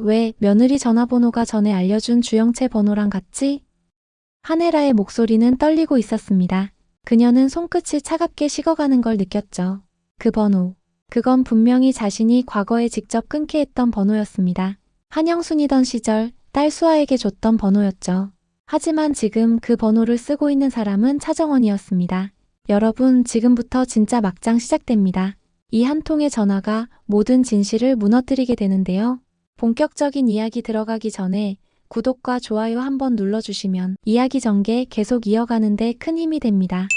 왜 며느리 전화번호가 전에 알려준 주영채 번호랑 같지? 한혜라의 목소리는 떨리고 있었습니다. 그녀는 손끝이 차갑게 식어가는 걸 느꼈죠. 그 번호. 그건 분명히 자신이 과거에 직접 끊게 했던 번호였습니다. 한영순이던 시절 딸 수아에게 줬던 번호였죠. 하지만 지금 그 번호를 쓰고 있는 사람은 차정원이었습니다. 여러분, 지금부터 진짜 막장 시작됩니다. 이 한 통의 전화가 모든 진실을 무너뜨리게 되는데요. 본격적인 이야기 들어가기 전에 구독과 좋아요 한번 눌러주시면 이야기 전개 계속 이어가는데 큰 힘이 됩니다.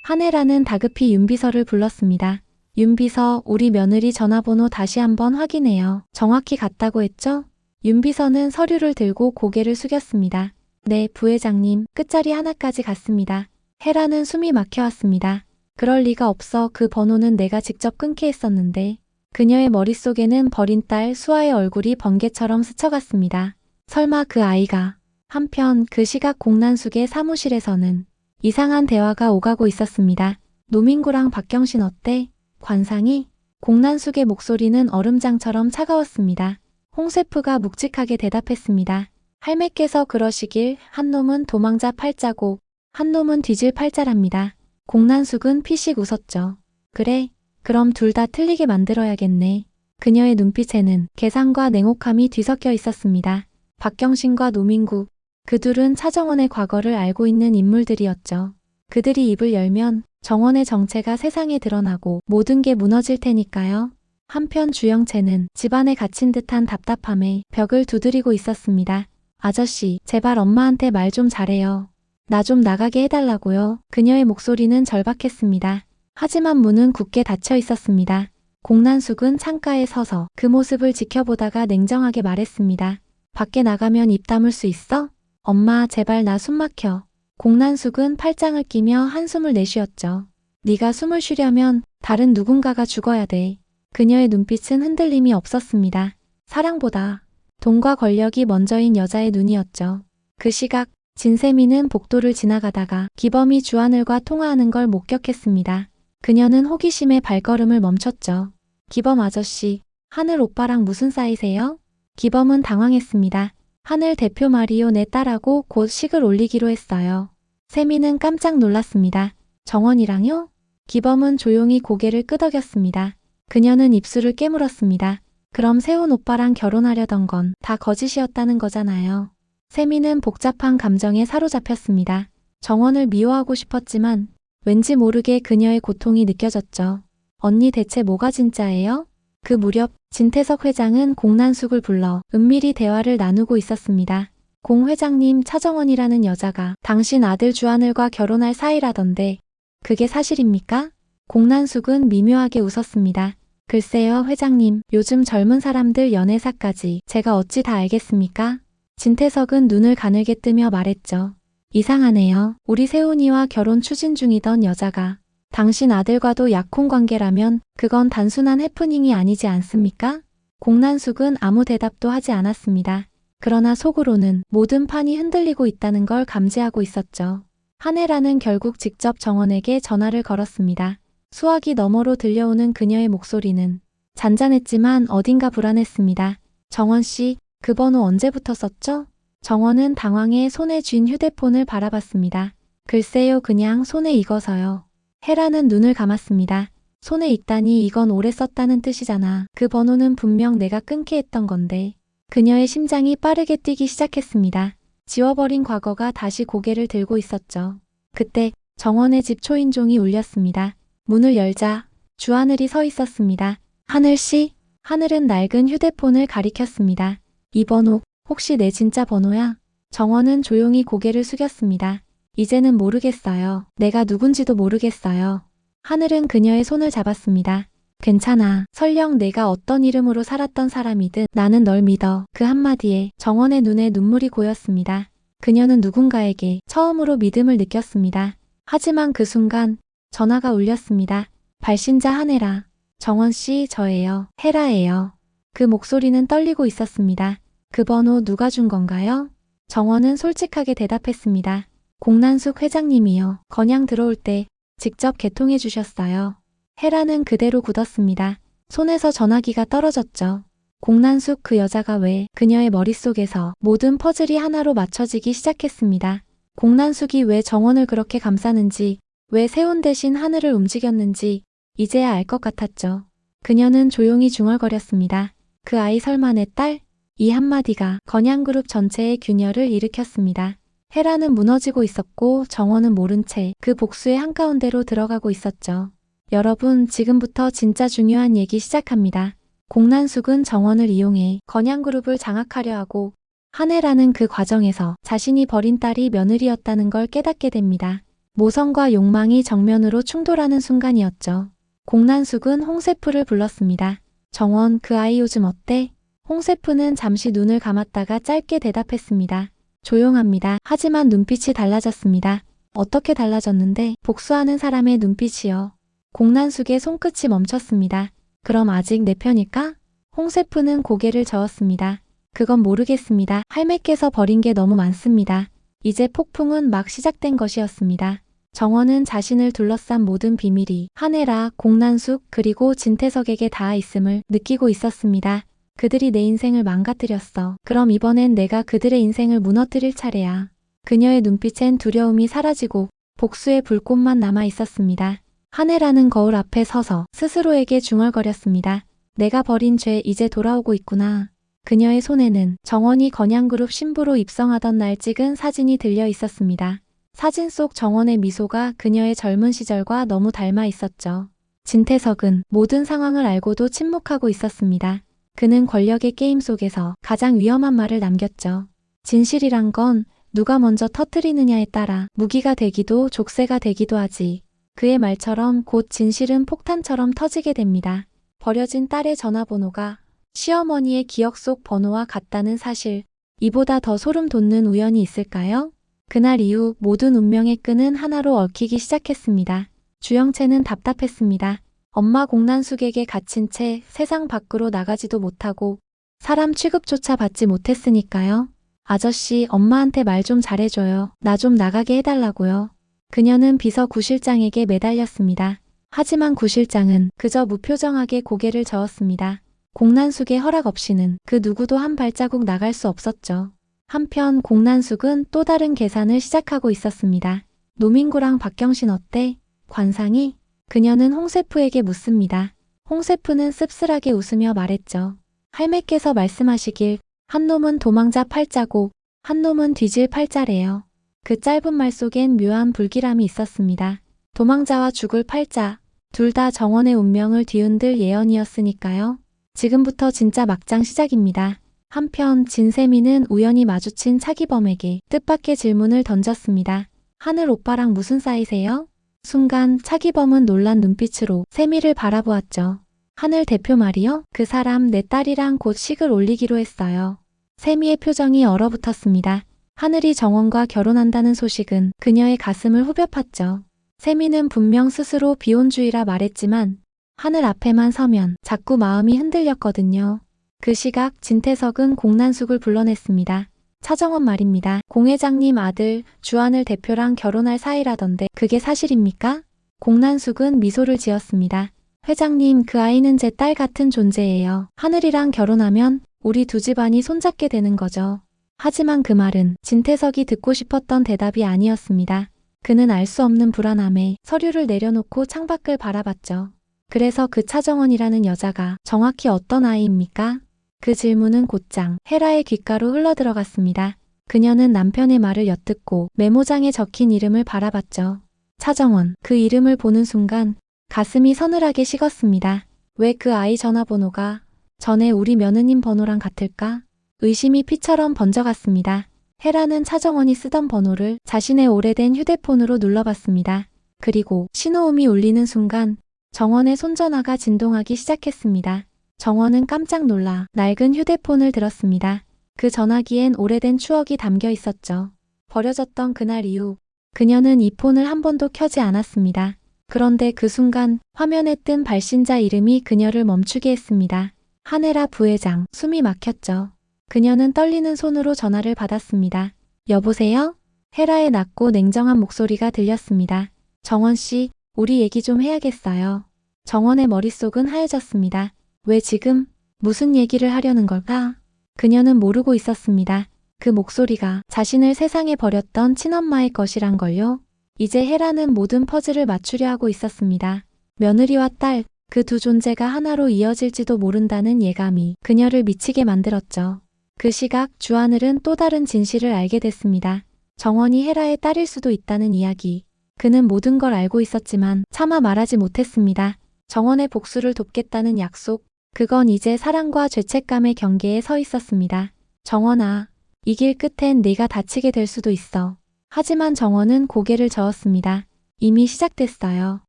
한혜라는 다급히 윤비서를 불렀습니다. 윤비서, 우리 며느리 전화번호 다시 한번 확인해요. 정확히 같다고 했죠? 윤비서는 서류를 들고 고개를 숙였습니다. 네, 부회장님, 끝자리 하나까지 같습니다. 혜라는 숨이 막혀왔습니다. 그럴 리가 없어. 그 번호는 내가 직접 끊게 했었는데. 그녀의 머릿속에는 버린 딸 수아의 얼굴이 번개처럼 스쳐갔습니다. 설마 그 아이가. 한편 그 시각 공난숙의 사무실에서는 이상한 대화가 오가고 있었습니다. 노민구랑 박경신 어때? 관상이? 공난숙의 목소리는 얼음장처럼 차가웠습니다. 홍 셰프가 묵직하게 대답했습니다. 할매께서 그러시길 한 놈은 도망자 팔자고 한 놈은 뒤질 팔자랍니다. 공난숙은 피식 웃었죠. 그래, 그럼 둘 다 틀리게 만들어야겠네. 그녀의 눈빛에는 계산과 냉혹함이 뒤섞여 있었습니다. 박경신과 노민구, 그 둘은 차정원의 과거를 알고 있는 인물들이었죠. 그들이 입을 열면 정원의 정체가 세상에 드러나고 모든 게 무너질 테니까요. 한편 주영채는 집안에 갇힌 듯한 답답함에 벽을 두드리고 있었습니다. 아저씨, 제발 엄마한테 말 좀 잘해요. 나 좀 나가게 해달라고요. 그녀의 목소리는 절박했습니다. 하지만 문은 굳게 닫혀 있었습니다. 공난숙은 창가에 서서 그 모습을 지켜보다가 냉정하게 말했습니다. 밖에 나가면 입 다물 수 있어? 엄마, 제발 나 숨 막혀. 공난숙은 팔짱을 끼며 한숨을 내쉬었죠. 네가 숨을 쉬려면 다른 누군가가 죽어야 돼. 그녀의 눈빛은 흔들림이 없었습니다. 사랑보다 돈과 권력이 먼저인 여자의 눈이었죠. 그 시각 진세미는 복도를 지나가다가 기범이 주하늘과 통화하는 걸 목격했습니다. 그녀는 호기심에 발걸음을 멈췄죠. 기범 아저씨, 하늘 오빠랑 무슨 사이세요? 기범은 당황했습니다. 하늘 대표 말이요, 내 딸하고 곧 식을 올리기로 했어요. 세미는 깜짝 놀랐습니다. 정원이랑요? 기범은 조용히 고개를 끄덕였습니다. 그녀는 입술을 깨물었습니다. 그럼 세훈 오빠랑 결혼하려던 건 다 거짓이었다는 거잖아요. 세미는 복잡한 감정에 사로잡혔습니다. 정원을 미워하고 싶었지만 왠지 모르게 그녀의 고통이 느껴졌죠. 언니, 대체 뭐가 진짜예요? 그 무렵 진태석 회장은 공난숙을 불러 은밀히 대화를 나누고 있었습니다. 공 회장님, 차정원이라는 여자가 당신 아들 주하늘과 결혼할 사이라던데 그게 사실입니까? 공난숙은 미묘하게 웃었습니다. 글쎄요, 회장님, 요즘 젊은 사람들 연애사까지 제가 어찌 다 알겠습니까? 진태석은 눈을 가늘게 뜨며 말했죠. 이상하네요. 우리 세훈이와 결혼 추진 중이던 여자가 당신 아들과도 약혼관계라면 그건 단순한 해프닝이 아니지 않습니까? 공난숙은 아무 대답도 하지 않았습니다. 그러나 속으로는 모든 판이 흔들리고 있다는 걸 감지하고 있었죠. 한혜라는 결국 직접 정원에게 전화를 걸었습니다. 수화기 너머로 들려오는 그녀의 목소리는 잔잔했지만 어딘가 불안했습니다. 정원 씨, 그 번호 언제부터 썼죠? 정원은 당황해 손에 쥔 휴대폰을 바라봤습니다. 글쎄요, 그냥 손에 익어서요. 혜라는 눈을 감았습니다. 손에 익다니 이건 오래 썼다는 뜻이잖아. 그 번호는 분명 내가 끊게 했던 건데. 그녀의 심장이 빠르게 뛰기 시작했습니다. 지워버린 과거가 다시 고개를 들고 있었죠. 그때 정원의 집 초인종이 울렸습니다. 문을 열자 주하늘이 서 있었습니다. 하늘씨? 하늘은 낡은 휴대폰을 가리켰습니다. 이 번호 혹시 내 진짜 번호야? 정원은 조용히 고개를 숙였습니다. 이제는 모르겠어요. 내가 누군지도 모르겠어요. 하늘은 그녀의 손을 잡았습니다. 괜찮아. 설령 내가 어떤 이름으로 살았던 사람이든 나는 널 믿어. 그 한마디에 정원의 눈에 눈물이 고였습니다. 그녀는 누군가에게 처음으로 믿음을 느꼈습니다. 하지만 그 순간 전화가 울렸습니다. 발신자 한혜라. 정원씨, 저예요. 혜라예요. 그 목소리는 떨리고 있었습니다. 그 번호 누가 준 건가요? 정원은 솔직하게 대답했습니다. 공난숙 회장님이요. 건양 들어올 때 직접 개통해 주셨어요. 혜라는 그대로 굳었습니다. 손에서 전화기가 떨어졌죠. 공난숙 그 여자가 왜 그녀의 머릿속에서 모든 퍼즐이 하나로 맞춰지기 시작했습니다. 공난숙이 왜 정원을 그렇게 감싸는지, 왜 세운 대신 하늘을 움직였는지 이제야 알 것 같았죠. 그녀는 조용히 중얼거렸습니다. 그 아이 설마 내 딸? 이 한마디가 건양그룹 전체의 균열을 일으켰습니다. 헤라는 무너지고 있었고 정원은 모른 채 그 복수의 한가운데로 들어가고 있었죠. 여러분, 지금부터 진짜 중요한 얘기 시작합니다. 공난숙은 정원을 이용해 건양그룹을 장악하려 하고 한혜라는 그 과정에서 자신이 버린 딸이 며느리였다는 걸 깨닫게 됩니다. 모성과 욕망이 정면으로 충돌하는 순간이었죠. 공난숙은 홍세프를 불렀습니다. 정원, 그 아이 요즘 어때? 홍세프는 잠시 눈을 감았다가 짧게 대답했습니다. 조용합니다. 하지만 눈빛이 달라졌습니다. 어떻게 달라졌는데? 복수하는 사람의 눈빛이요. 공난숙의 손끝이 멈췄습니다. 그럼 아직 내 편일까? 홍세프는 고개를 저었습니다. 그건 모르겠습니다. 할매께서 버린 게 너무 많습니다. 이제 폭풍은 막 시작된 것이었습니다. 정원은 자신을 둘러싼 모든 비밀이 한혜라, 공난숙 그리고 진태석에게 닿아 있음을 느끼고 있었습니다. 그들이 내 인생을 망가뜨렸어. 그럼 이번엔 내가 그들의 인생을 무너뜨릴 차례야. 그녀의 눈빛엔 두려움이 사라지고 복수의 불꽃만 남아 있었습니다. 한혜라는 거울 앞에 서서 스스로에게 중얼거렸습니다. 내가 버린 죄 이제 돌아오고 있구나. 그녀의 손에는 정원이 건양그룹 신부로 입성하던 날 찍은 사진이 들려 있었습니다. 사진 속 정원의 미소가 그녀의 젊은 시절과 너무 닮아 있었죠. 진태석은 모든 상황을 알고도 침묵하고 있었습니다. 그는 권력의 게임 속에서 가장 위험한 말을 남겼죠. 진실이란 건 누가 먼저 터뜨리느냐에 따라 무기가 되기도 족쇄가 되기도 하지. 그의 말처럼 곧 진실은 폭탄처럼 터지게 됩니다. 버려진 딸의 전화번호가 시어머니의 기억 속 번호와 같다는 사실. 이보다 더 소름 돋는 우연이 있을까요? 그날 이후 모든 운명의 끈은 하나로 얽히기 시작했습니다. 주영채는 답답했습니다. 엄마 공난숙에게 갇힌 채 세상 밖으로 나가지도 못하고 사람 취급조차 받지 못했으니까요. 아저씨, 엄마한테 말 좀 잘해줘요. 나 좀 나가게 해달라고요. 그녀는 비서 구실장에게 매달렸습니다. 하지만 구실장은 그저 무표정하게 고개를 저었습니다. 공난숙의 허락 없이는 그 누구도 한 발자국 나갈 수 없었죠. 한편 공난숙은 또 다른 계산을 시작하고 있었습니다. 노민구랑 박경신 어때? 관상이? 그녀는 홍세프에게 묻습니다. 홍세프는 씁쓸하게 웃으며 말했죠. 할매께서 말씀하시길 한 놈은 도망자 팔자고 한 놈은 뒤질 팔자래요. 그 짧은 말 속엔 묘한 불길함이 있었습니다. 도망자와 죽을 팔자, 둘 다 정원의 운명을 뒤흔들 예언이었으니까요. 지금부터 진짜 막장 시작입니다. 한편 진세미는 우연히 마주친 차기범에게 뜻밖의 질문을 던졌습니다. 하늘 오빠랑 무슨 사이세요? 순간 차기범은 놀란 눈빛으로 세미를 바라보았죠. 하늘 대표 말이요? 그 사람 내 딸이랑 곧 식을 올리기로 했어요. 세미의 표정이 얼어붙었습니다. 하늘이 정원과 결혼한다는 소식은 그녀의 가슴을 후벼 팠죠. 세미는 분명 스스로 비혼주의라 말했지만 하늘 앞에만 서면 자꾸 마음이 흔들렸거든요. 그 시각 진태석은 공난숙을 불러냈습니다. 차정원 말입니다. 공 회장님 아들 주하늘 대표랑 결혼할 사이라던데 그게 사실입니까? 공난숙은 미소를 지었습니다. 회장님, 그 아이는 제 딸 같은 존재예요. 하늘이랑 결혼하면 우리 두 집안이 손잡게 되는 거죠. 하지만 그 말은 진태석이 듣고 싶었던 대답이 아니었습니다. 그는 알 수 없는 불안함에 서류를 내려놓고 창밖을 바라봤죠. 그래서 그 차정원이라는 여자가 정확히 어떤 아이입니까? 그 질문은 곧장 헤라의 귓가로 흘러들어갔습니다. 그녀는 남편의 말을 엿듣고 메모장에 적힌 이름을 바라봤죠. 차정원, 그 이름을 보는 순간 가슴이 서늘하게 식었습니다. 왜 그 아이 전화번호가 전에 우리 며느님 번호랑 같을까? 의심이 피처럼 번져갔습니다. 헤라는 차정원이 쓰던 번호를 자신의 오래된 휴대폰으로 눌러봤습니다. 그리고 신호음이 울리는 순간 정원의 손전화가 진동하기 시작했습니다. 정원은 깜짝 놀라 낡은 휴대폰을 들었습니다. 그 전화기엔 오래된 추억이 담겨 있었죠. 버려졌던 그날 이후 그녀는 이 폰을 한 번도 켜지 않았습니다. 그런데 그 순간 화면에 뜬 발신자 이름이 그녀를 멈추게 했습니다. 한혜라 부회장. 숨이 막혔죠. 그녀는 떨리는 손으로 전화를 받았습니다. 여보세요? 헤라의 낮고 냉정한 목소리가 들렸습니다. 정원 씨, 우리 얘기 좀 해야겠어요. 정원의 머릿속은 하얘졌습니다. 왜 지금? 무슨 얘기를 하려는 걸까? 그녀는 모르고 있었습니다. 그 목소리가 자신을 세상에 버렸던 친엄마의 것이란 걸요. 이제 헤라는 모든 퍼즐을 맞추려 하고 있었습니다. 며느리와 딸, 그 두 존재가 하나로 이어질지도 모른다는 예감이 그녀를 미치게 만들었죠. 그 시각 주하늘은 또 다른 진실을 알게 됐습니다. 정원이 헤라의 딸일 수도 있다는 이야기. 그는 모든 걸 알고 있었지만 차마 말하지 못했습니다. 정원의 복수를 돕겠다는 약속. 그건 이제 사랑과 죄책감의 경계에 서 있었습니다. 정원아, 이 길 끝엔 네가 다치게 될 수도 있어. 하지만 정원은 고개를 저었습니다. 이미 시작됐어요.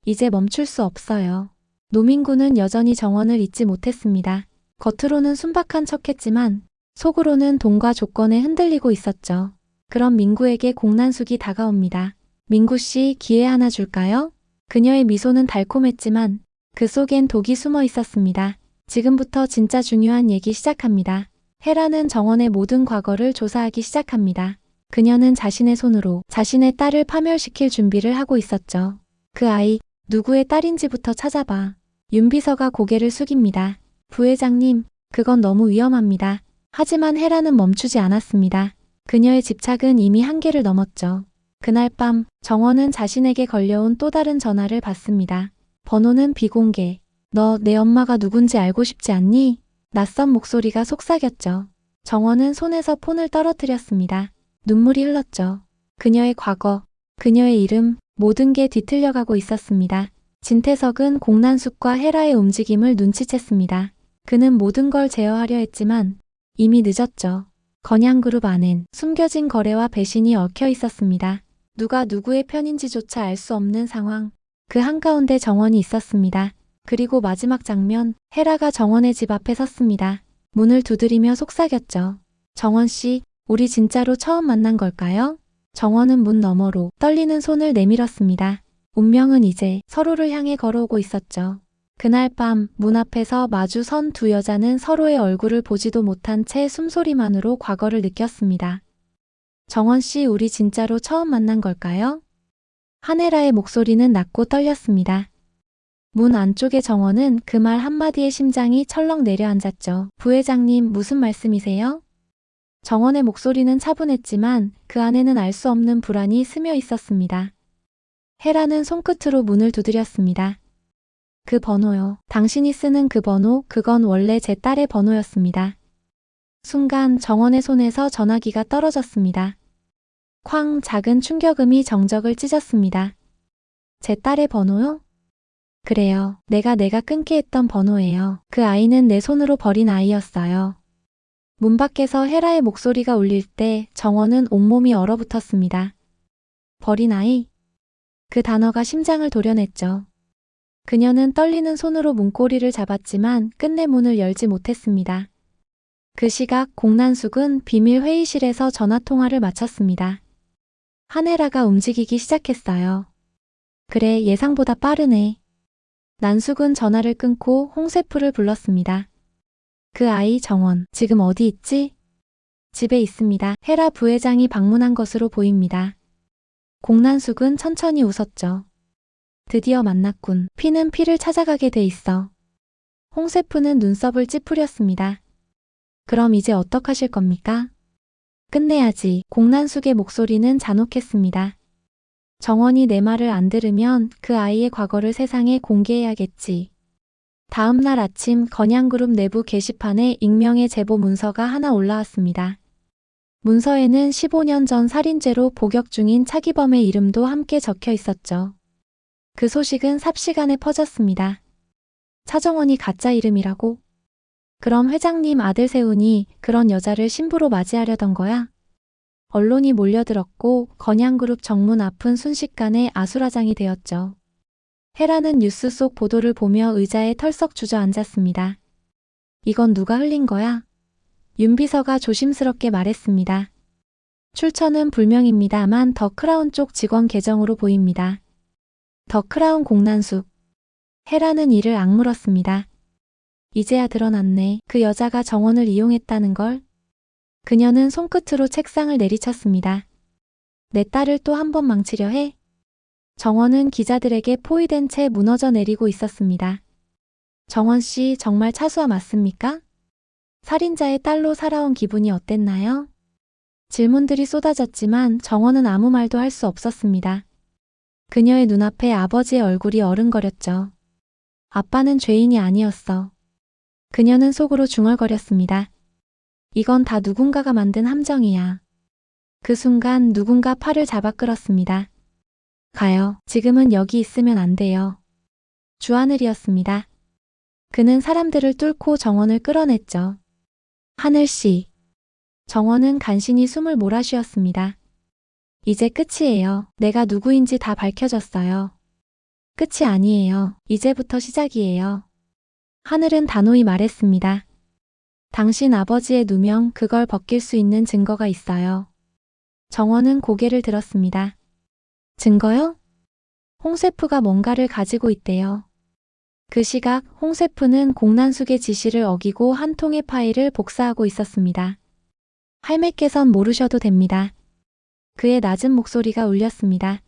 이제 멈출 수 없어요. 노민구는 여전히 정원을 잊지 못했습니다. 겉으로는 순박한 척했지만 속으로는 돈과 조건에 흔들리고 있었죠. 그럼 민구에게 공난숙이 다가옵니다. 민구씨, 기회 하나 줄까요? 그녀의 미소는 달콤했지만 그 속엔 독이 숨어 있었습니다. 지금부터 진짜 중요한 얘기 시작합니다. 헤라는 정원의 모든 과거를 조사하기 시작합니다. 그녀는 자신의 손으로 자신의 딸을 파멸시킬 준비를 하고 있었죠. 그 아이, 누구의 딸인지부터 찾아봐. 윤비서가 고개를 숙입니다. 부회장님, 그건 너무 위험합니다. 하지만 헤라는 멈추지 않았습니다. 그녀의 집착은 이미 한계를 넘었죠. 그날 밤 정원은 자신에게 걸려온 또 다른 전화를 받습니다. 번호는 비공개. 너 내 엄마가 누군지 알고 싶지 않니? 낯선 목소리가 속삭였죠. 정원은 손에서 폰을 떨어뜨렸습니다. 눈물이 흘렀죠. 그녀의 과거, 그녀의 이름, 모든 게 뒤틀려가고 있었습니다. 진태석은 공난숙과 헤라의 움직임을 눈치챘습니다. 그는 모든 걸 제어하려 했지만 이미 늦었죠. 건양그룹 안엔 숨겨진 거래와 배신이 얽혀 있었습니다. 누가 누구의 편인지조차 알 수 없는 상황. 그 한가운데 정원이 있었습니다. 그리고 마지막 장면, 헤라가 정원의 집 앞에 섰습니다. 문을 두드리며 속삭였죠. 정원씨, 우리 진짜로 처음 만난 걸까요? 정원은 문 너머로 떨리는 손을 내밀었습니다. 운명은 이제 서로를 향해 걸어오고 있었죠. 그날 밤 문 앞에서 마주 선 두 여자는 서로의 얼굴을 보지도 못한 채 숨소리만으로 과거를 느꼈습니다. 정원씨, 우리 진짜로 처음 만난 걸까요? 한혜라의 목소리는 낮고 떨렸습니다. 문 안쪽의 정원은 그 말 한마디에 심장이 철렁 내려앉았죠. 부회장님, 무슨 말씀이세요? 정원의 목소리는 차분했지만 그 안에는 알 수 없는 불안이 스며 있었습니다. 헤라는 손끝으로 문을 두드렸습니다. 그 번호요. 당신이 쓰는 그 번호, 그건 원래 제 딸의 번호였습니다. 순간 정원의 손에서 전화기가 떨어졌습니다. 쾅, 작은 충격음이 정적을 찢었습니다. 제 딸의 번호요? 그래요. 내가 끊게 했던 번호예요. 그 아이는 내 손으로 버린 아이였어요. 문 밖에서 헤라의 목소리가 울릴 때 정원은 온몸이 얼어붙었습니다. 버린 아이? 그 단어가 심장을 도려냈죠. 그녀는 떨리는 손으로 문고리를 잡았지만 끝내 문을 열지 못했습니다. 그 시각 공난숙은 비밀 회의실에서 전화통화를 마쳤습니다. 한혜라가 움직이기 시작했어요. 그래, 예상보다 빠르네. 난숙은 전화를 끊고 홍세프를 불렀습니다. 그 아이 정원, 지금 어디 있지? 집에 있습니다. 헤라 부회장이 방문한 것으로 보입니다. 공난숙은 천천히 웃었죠. 드디어 만났군. 피는 피를 찾아가게 돼 있어. 홍세프는 눈썹을 찌푸렸습니다. 그럼 이제 어떡하실 겁니까? 끝내야지. 공난숙의 목소리는 잔혹했습니다. 정원이 내 말을 안 들으면 그 아이의 과거를 세상에 공개해야겠지. 다음 날 아침 건양그룹 내부 게시판에 익명의 제보 문서가 하나 올라왔습니다. 문서에는 15년 전 살인죄로 복역 중인 차기범의 이름도 함께 적혀 있었죠. 그 소식은 삽시간에 퍼졌습니다. 차정원이 가짜 이름이라고? 그럼 회장님 아들 세훈이 그런 여자를 신부로 맞이하려던 거야? 언론이 몰려들었고 건양그룹 정문 앞은 순식간에 아수라장이 되었죠. 헤라는 뉴스 속 보도를 보며 의자에 털썩 주저앉았습니다. 이건 누가 흘린 거야? 윤비서가 조심스럽게 말했습니다. 출처는 불명입니다만 더 크라운 쪽 직원 계정으로 보입니다. 더 크라운 공난숙. 헤라는 이를 악물었습니다. 이제야 드러났네. 그 여자가 정원을 이용했다는 걸. 그녀는 손끝으로 책상을 내리쳤습니다. 내 딸을 또 한 번 망치려 해? 정원은 기자들에게 포위된 채 무너져 내리고 있었습니다. 정원 씨, 정말 차수와 맞습니까? 살인자의 딸로 살아온 기분이 어땠나요? 질문들이 쏟아졌지만 정원은 아무 말도 할 수 없었습니다. 그녀의 눈앞에 아버지의 얼굴이 어른거렸죠. 아빠는 죄인이 아니었어. 그녀는 속으로 중얼거렸습니다. 이건 다 누군가가 만든 함정이야. 그 순간 누군가 팔을 잡아 끌었습니다. 가요. 지금은 여기 있으면 안 돼요. 주하늘이었습니다. 그는 사람들을 뚫고 정원을 끌어냈죠. 하늘씨. 정원은 간신히 숨을 몰아쉬었습니다. 이제 끝이에요. 내가 누구인지 다 밝혀졌어요. 끝이 아니에요. 이제부터 시작이에요. 하늘은 단호히 말했습니다. 당신 아버지의 누명, 그걸 벗길 수 있는 증거가 있어요. 정원은 고개를 들었습니다. 증거요? 홍세프가 뭔가를 가지고 있대요. 그 시각 홍세프는 공난숙의 지시를 어기고 한 통의 파일을 복사하고 있었습니다. 할매께선 모르셔도 됩니다. 그의 낮은 목소리가 울렸습니다.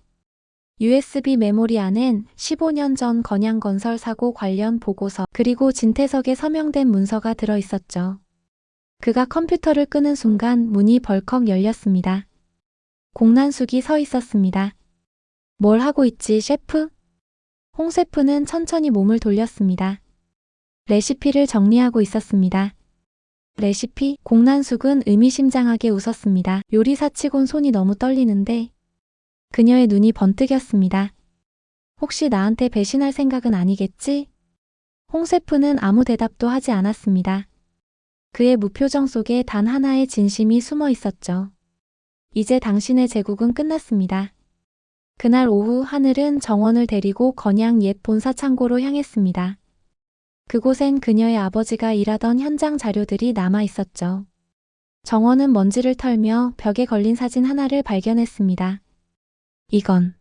USB 메모리 안엔 15년 전 건양건설 사고 관련 보고서 그리고 진태석에 서명된 문서가 들어 있었죠. 그가 컴퓨터를 끄는 순간 문이 벌컥 열렸습니다. 공난숙이 서 있었습니다. 뭘 하고 있지, 셰프? 홍세프는 천천히 몸을 돌렸습니다. 레시피를 정리하고 있었습니다. 레시피? 공난숙은 의미심장하게 웃었습니다. 요리사치곤 손이 너무 떨리는데. 그녀의 눈이 번뜩였습니다. 혹시 나한테 배신할 생각은 아니겠지? 홍세프는 아무 대답도 하지 않았습니다. 그의 무표정 속에 단 하나의 진심이 숨어 있었죠. 이제 당신의 제국은 끝났습니다. 그날 오후 하늘은 정원을 데리고 건양 옛 본사 창고로 향했습니다. 그곳엔 그녀의 아버지가 일하던 현장 자료들이 남아 있었죠. 정원은 먼지를 털며 벽에 걸린 사진 하나를 발견했습니다. 이건.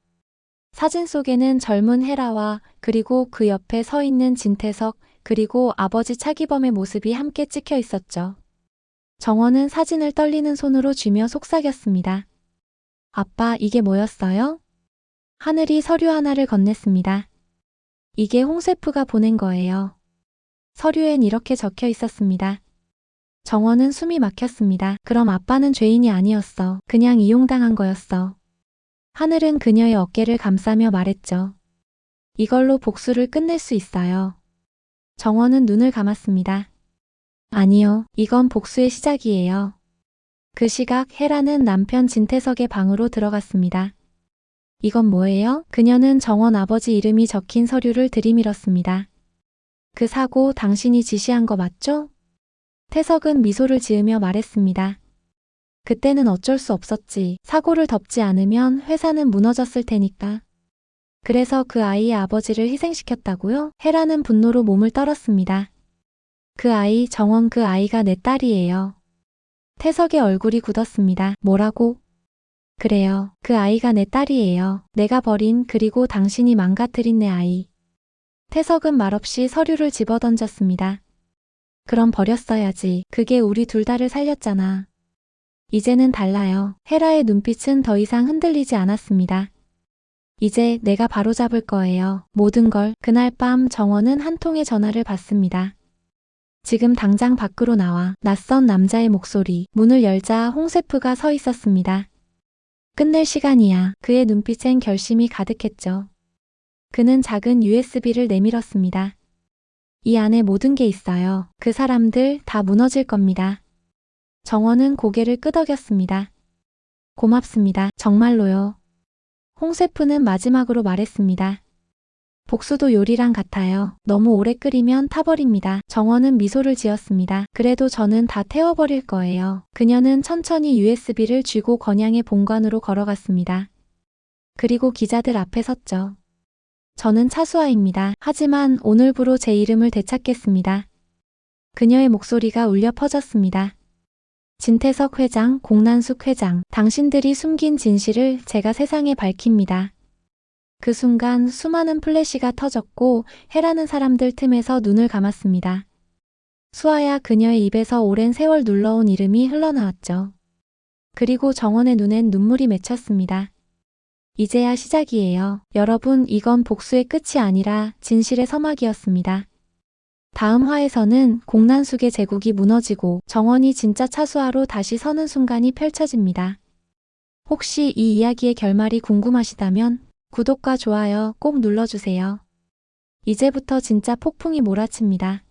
사진 속에는 젊은 헤라와 그리고 그 옆에 서 있는 진태석 그리고 아버지 차기범의 모습이 함께 찍혀 있었죠. 정원은 사진을 떨리는 손으로 쥐며 속삭였습니다. 아빠, 이게 뭐였어요? 하늘이 서류 하나를 건넸습니다. 이게 홍세프가 보낸 거예요. 서류엔 이렇게 적혀 있었습니다. 정원은 숨이 막혔습니다. 그럼 아빠는 죄인이 아니었어. 그냥 이용당한 거였어. 하늘은 그녀의 어깨를 감싸며 말했죠. 이걸로 복수를 끝낼 수 있어요. 정원은 눈을 감았습니다. 아니요, 이건 복수의 시작이에요. 그 시각 헤라는 남편 진태석의 방으로 들어갔습니다. 이건 뭐예요? 그녀는 정원 아버지 이름이 적힌 서류를 들이밀었습니다. 그 사고 당신이 지시한 거 맞죠? 태석은 미소를 지으며 말했습니다. 그때는 어쩔 수 없었지. 사고를 덮지 않으면 회사는 무너졌을 테니까. 그래서 그 아이의 아버지를 희생시켰다고요? 헤라는 분노로 몸을 떨었습니다. 그 아이, 정원 그 아이가 내 딸이에요. 태석의 얼굴이 굳었습니다. 뭐라고? 그래요. 그 아이가 내 딸이에요. 내가 버린 그리고 당신이 망가뜨린 내 아이. 태석은 말없이 서류를 집어던졌습니다. 그럼 버렸어야지. 그게 우리 둘 다를 살렸잖아. 이제는 달라요. 헤라의 눈빛은 더 이상 흔들리지 않았습니다. 이제 내가 바로잡을 거예요. 모든 걸. 그날 밤 정원은 한 통의 전화를 받습니다. 지금 당장 밖으로 나와. 낯선 남자의 목소리. 문을 열자 홍세프가 서 있었습니다. 끝낼 시간이야. 그의 눈빛엔 결심이 가득했죠. 그는 작은 USB를 내밀었습니다. 이 안에 모든 게 있어요. 그 사람들 다 무너질 겁니다. 정원은 고개를 끄덕였습니다. 고맙습니다. 정말로요. 홍세프는 마지막으로 말했습니다. 복수도 요리랑 같아요. 너무 오래 끓이면 타버립니다. 정원은 미소를 지었습니다. 그래도 저는 다 태워버릴 거예요. 그녀는 천천히 USB를 쥐고 건양의 본관으로 걸어갔습니다. 그리고 기자들 앞에 섰죠. 저는 차수아입니다. 하지만 오늘부로 제 이름을 되찾겠습니다. 그녀의 목소리가 울려 퍼졌습니다. 진태석 회장, 공난숙 회장, 당신들이 숨긴 진실을 제가 세상에 밝힙니다. 그 순간 수많은 플래시가 터졌고 헤라는 사람들 틈에서 눈을 감았습니다. 수아야 그녀의 입에서 오랜 세월 눌러온 이름이 흘러나왔죠. 그리고 정원의 눈엔 눈물이 맺혔습니다. 이제야 시작이에요. 여러분, 이건 복수의 끝이 아니라 진실의 서막이었습니다. 다음 화에서는 공난숙의 제국이 무너지고 정원이 진짜 차수하로 다시 서는 순간이 펼쳐집니다. 혹시 이 이야기의 결말이 궁금하시다면 구독과 좋아요 꼭 눌러주세요. 이제부터 진짜 폭풍이 몰아칩니다.